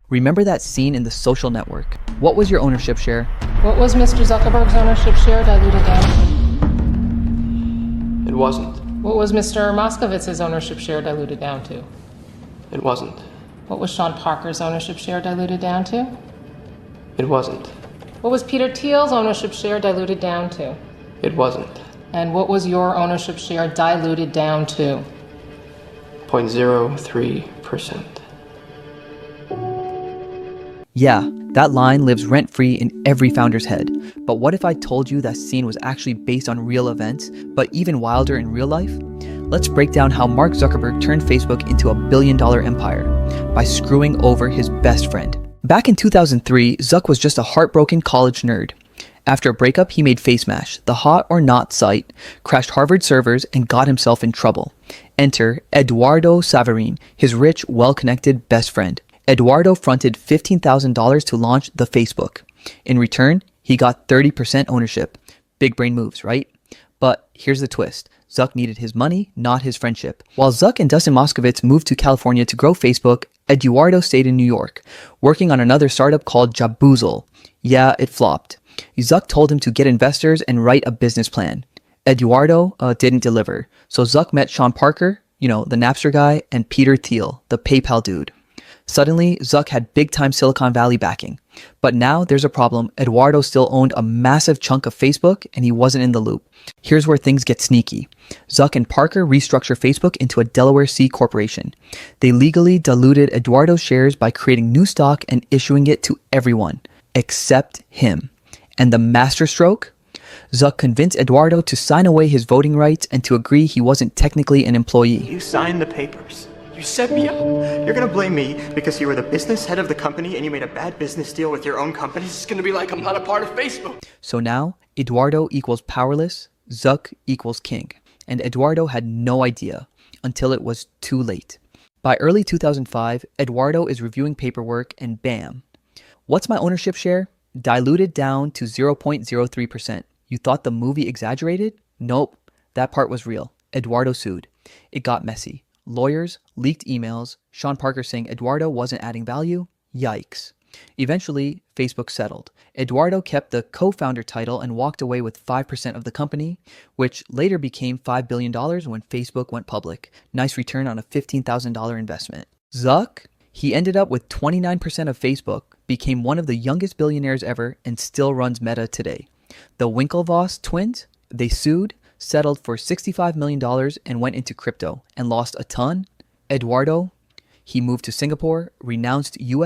Remember that scene in The Social Network? What was your ownership share? What was Mr. Zuckerberg's ownership share diluted down to? It wasn't. What was Mr. Moskowitz's ownership share diluted down to? It wasn't. What was Sean Parker's ownership share diluted down to? It wasn't. What was Peter Thiel's ownership share diluted down to? It wasn't. And what was your ownership share diluted down to? 0.03%. Yeah, that line lives rent-free in every founder's head. But what if I told you that scene was actually based on real events, but even wilder in real life? Let's break down how Mark Zuckerberg turned Facebook into a billion-dollar empire by screwing over his best friend. Back in 2003, Zuck was just a heartbroken college nerd. After a breakup, he made FaceMash, the hot or not site, crashed Harvard servers, and got himself in trouble. Enter Eduardo Saverin, his rich, well-connected best friend. Eduardo fronted $15,000 to launch the Facebook. In return, he got 30% ownership. Big brain moves, right? But here's the twist. Zuck needed his money, not his friendship. While Zuck and Dustin Moskowitz moved to California to grow Facebook, Eduardo stayed in New York, working on another startup called Jaboozle. Yeah, it flopped. Zuck told him to get investors and write a business plan. Eduardo didn't deliver. So Zuck met Sean Parker, the Napster guy, and Peter Thiel, the PayPal dude. Suddenly, Zuck had big-time Silicon Valley backing. But now there's a problem. Eduardo still owned a massive chunk of Facebook, and he wasn't in the loop. Here's where things get sneaky. Zuck and Parker restructure Facebook into a Delaware C corporation. They legally diluted Eduardo's shares by creating new stock and issuing it to everyone, except him. And the masterstroke? Zuck convinced Eduardo to sign away his voting rights and to agree he wasn't technically an employee. You signed the papers. You set me up. You're gonna blame me because you were the business head of the company and you made a bad business deal with your own company? It's gonna be like I'm not a part of Facebook. So now, Eduardo equals powerless, Zuck equals king. And Eduardo had no idea until it was too late. By early 2005, Eduardo is reviewing paperwork and bam. What's my ownership share? Diluted down to 0.03%. You thought the movie exaggerated? Nope, that part was real. Eduardo sued. It got messy. Lawyers, leaked emails, Sean Parker saying Eduardo wasn't adding value. Yikes. Eventually, Facebook settled. Eduardo kept the co-founder title and walked away with 5% of the company, which later became $5 billion when Facebook went public. Nice return on a $15,000 investment. Zuck? He ended up with 29% of Facebook, became one of the youngest billionaires ever, and still runs Meta today. The Winklevoss twins? They sued, settled for $65 million and went into crypto and lost a ton. Eduardo, he moved to Singapore, renounced US